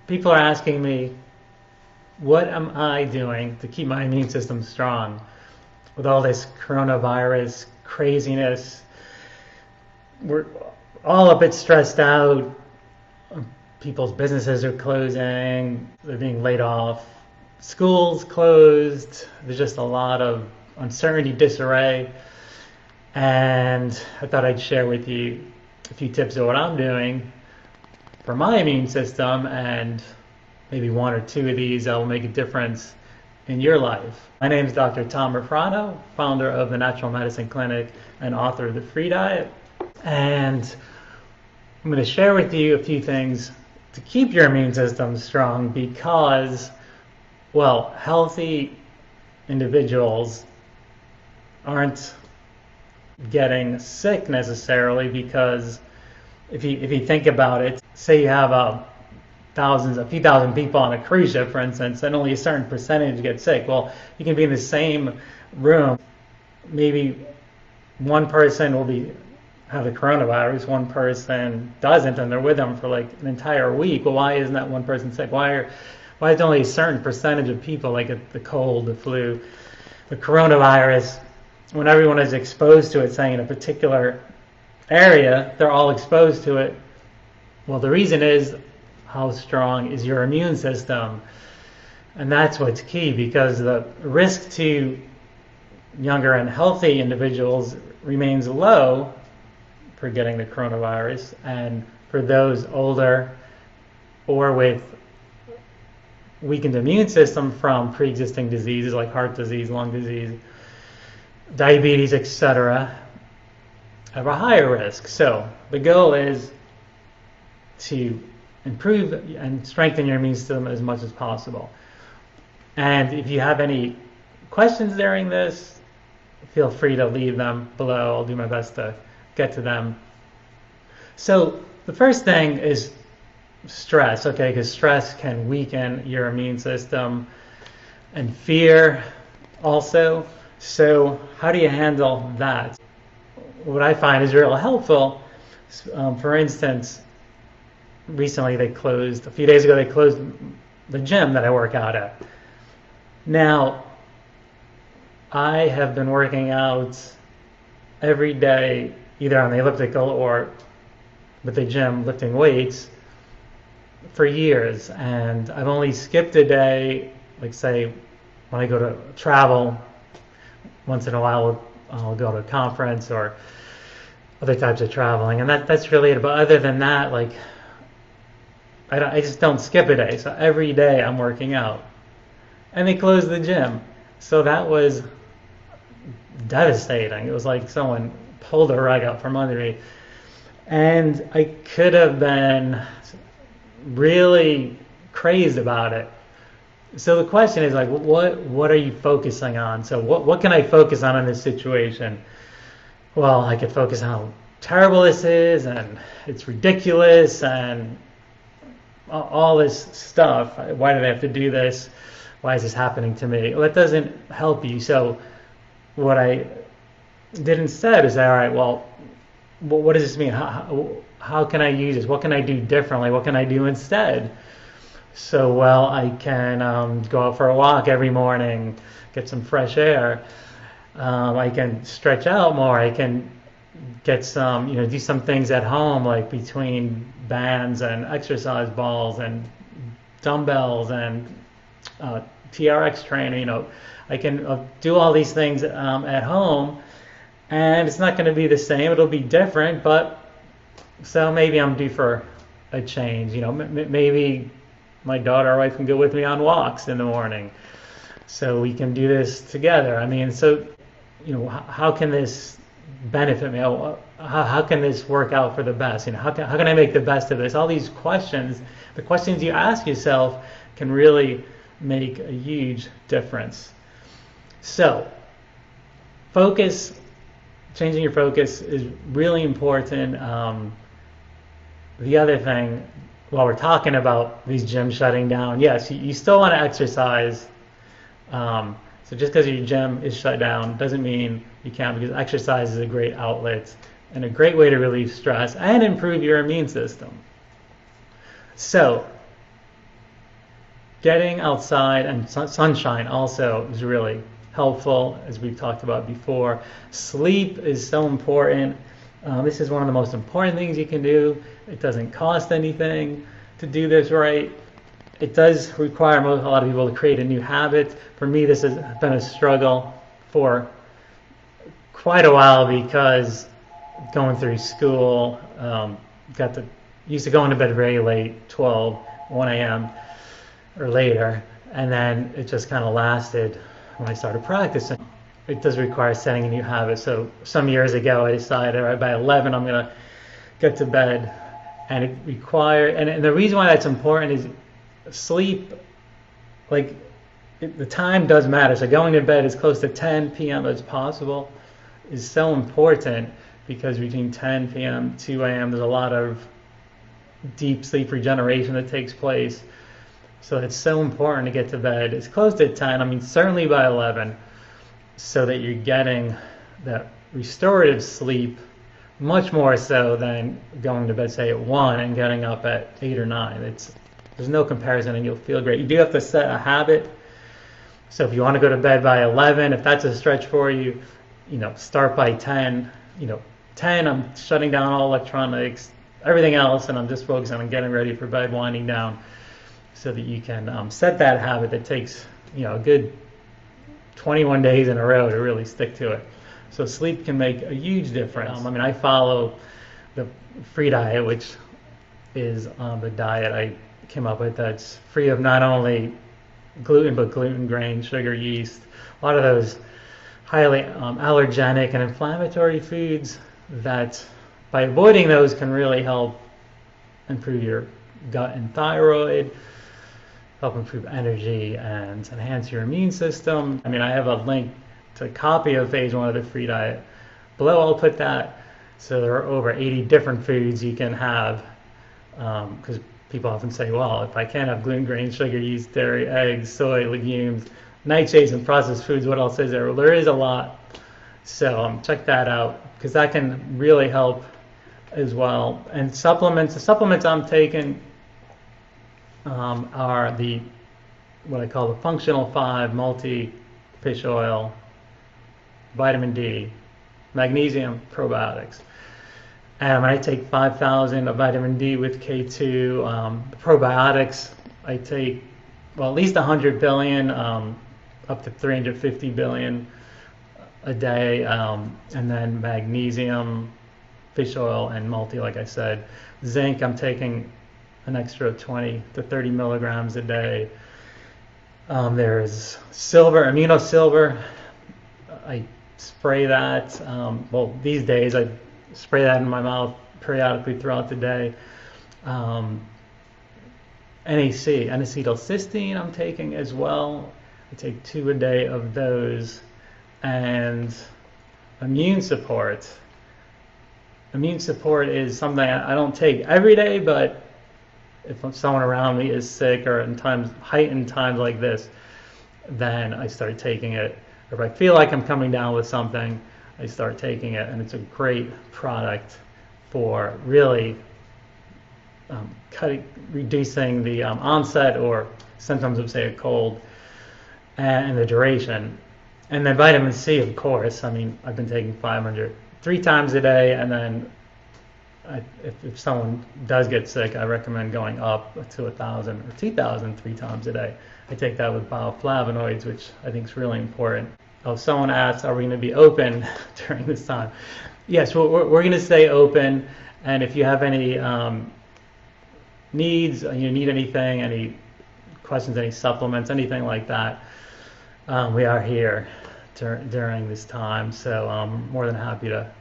People are asking me, what am I doing to keep my immune system strong with all this coronavirus craziness? We're all a bit stressed out. People's businesses are closing, they're being laid off, schools closed, there's just a lot of uncertainty, disarray. And I thought I'd share with you a few tips of what I'm doing for my immune system, and maybe one or two of these that will make a difference in your life. My name is Dr. Tom Rofrano, founder of the Natural Medicine Clinic and author of The Free Diet. And I'm going to share with you a few things to keep your immune system strong because, well, healthy individuals aren't getting sick necessarily because if you think about it, say you have a few thousand people on a cruise ship, for instance, and only a certain percentage get sick. Well, you can be in the same room. Maybe one person will have the coronavirus, one person doesn't, and they're with them for like an entire week. Well, why isn't that one person sick? Why is only a certain percentage of people, like the cold, the flu, the coronavirus, when everyone is exposed to it, saying in a particular area, they're all exposed to it? Well, the reason is, how strong is your immune system? And that's what's key, because the risk to younger and healthy individuals remains low for getting the coronavirus, and for those older or with weakened immune system from pre-existing diseases like heart disease, lung disease, diabetes, etc., have a higher risk. So the goal is to improve and strengthen your immune system as much as possible. And if you have any questions during this, feel free to leave them below. I'll do my best to get to them. So the first thing is stress, okay, because stress can weaken your immune system, and fear also. So how do you handle that? What I find is real helpful. For instance, recently a few days ago they closed the gym that I work out at. Now, I have been working out every day, either on the elliptical or with the gym lifting weights, for years, and I've only skipped a day, like say when I go to travel. Once in a while I'll go to a conference or other types of traveling, and that's really it. But other than that, like I just don't skip a day. So every day I'm working out, and they closed the gym, so that was devastating. It was like someone pulled a rug out from under me, and I could have been really crazed about it. So the question is, like, what are you focusing on? So what can I focus on in this situation? Well, I could focus on how terrible this is, and it's ridiculous, and all this stuff. Why did I have to do this? Why is this happening to me? Well, that doesn't help you. So what I did instead is say, all right, well, what does this mean? How can I use this? What can I do differently? What can I do instead? So, well, I can go out for a walk every morning, get some fresh air. I can stretch out more. I can get some, do some things at home, like between bands and exercise balls and dumbbells and TRX trainer. I can do all these things at home, and it's not going to be the same. It'll be different, but so maybe I'm due for a change. Maybe my daughter or wife can go with me on walks in the morning, so we can do this together. I mean, so how can this benefit me? How can this work out for the best? How can I make the best of this? All these questions, the questions you ask yourself, can really make a huge difference. So, changing your focus is really important. The other thing, while we're talking about these gyms shutting down, yes, you still want to exercise. So just because your gym is shut down doesn't mean you can't, because exercise is a great outlet and a great way to relieve stress and improve your immune system. So getting outside and sunshine also is really helpful, as we've talked about before. Sleep is so important. This is one of the most important things you can do. It doesn't cost anything to do this right. It does require a lot of people to create a new habit. For me, this has been a struggle for quite a while because going through school, used to going to bed very late, 12, 1 a.m. or later, and then it just kind of lasted when I started practicing. It does require setting a new habit. So some years ago, I decided, all right, by 11, I'm going to get to bed. And it required, and the reason why that's important is sleep, the time does matter. So going to bed as close to 10 p.m. as possible is so important, because between 10 p.m. 2 a.m. there's a lot of deep sleep regeneration that takes place. So it's so important to get to bed as close to 10, I mean certainly by 11, so that you're getting that restorative sleep much more so than going to bed, say, at 1 and getting up at 8 or 9. There's no comparison, and you'll feel great. You do have to set a habit. So if you want to go to bed by 11, if that's a stretch for you, start by 10. 10, I'm shutting down all electronics, everything else, and I'm just focusing on getting ready for bed, winding down, so that you can set that habit that takes a good 21 days in a row to really stick to it. So sleep can make a huge difference. I follow the free diet, which is the diet I came up with that's free of not only gluten, but gluten, grain, sugar, yeast, a lot of those highly allergenic and inflammatory foods that, by avoiding those, can really help improve your gut and thyroid, help improve energy, and enhance your immune system. I have a link to a copy of phase 1 of the free diet below. I'll put that. So there are over 80 different foods you can have, because people often say, well, if I can't have gluten, grain, sugar, yeast, dairy, eggs, soy, legumes, nightshades, and processed foods, what else is there? Well, there is a lot. So check that out, because that can really help as well. And supplements, the supplements I'm taking are what I call the functional 5 multi-fish oil, vitamin D, magnesium, probiotics. And I take 5,000 of vitamin D with K2. Probiotics, I take at least 100 billion, up to 350 billion a day, and then magnesium, fish oil, and multi, like I said. Zinc, I'm taking an extra 20 to 30 milligrams a day. There's silver, immunosilver. I spray that. These days I spray that in my mouth periodically throughout the day. NAC, N-acetylcysteine, I'm taking as well. I take 2 a day of those. And immune support. Immune support is something I don't take every day, but if someone around me is sick, or in heightened times like this, then I start taking it. Or if I feel like I'm coming down with something, I start taking it, and it's a great product for really reducing the onset or symptoms of, say, a cold, and the duration. And then vitamin C, of course. I've been taking 500 3 times a day, and then if someone does get sick, I recommend going up to 1,000 or 2,000 3 times a day. I take that with bioflavonoids, which I think is really important. Someone asked, are we going to be open during this time? Yes, we're going to stay open, and if you have any needs, you need anything, any questions, any supplements, anything like that, we are here during this time, so I'm more than happy to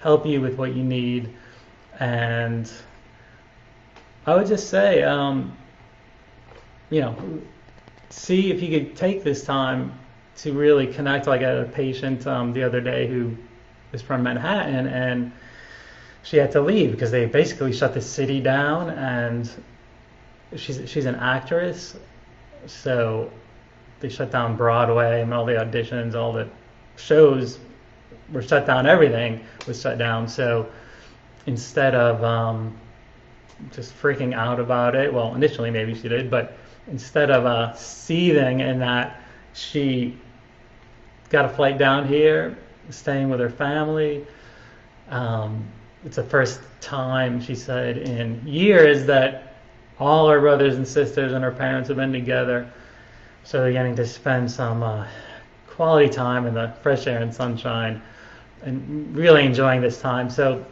help you with what you need. And I would just say, see if you could take this time to really connect. Like I had a patient the other day who is from Manhattan, and she had to leave because they basically shut the city down, and she's an actress, so they shut down Broadway, and all the auditions, all the shows were shut down, everything was shut down. So instead of just freaking out about it. Well, initially maybe she did, but instead of seething in that, she got a flight down here, staying with her family. It's the first time, she said, in years that all her brothers and sisters and her parents have been together. So they're getting to spend some quality time in the fresh air and sunshine and really enjoying this time. So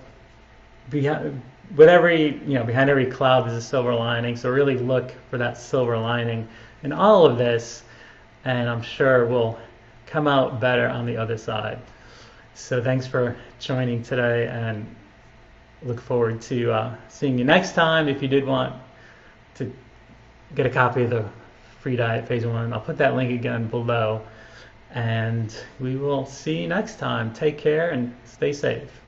behind every cloud there's a silver lining. So really look for that silver lining in all of this, and I'm sure we'll come out better on the other side. So thanks for joining today, and look forward to seeing you next time. If you did want to get a copy of the free diet phase 1, I'll put that link again below, and we will see you next time. Take care and stay safe.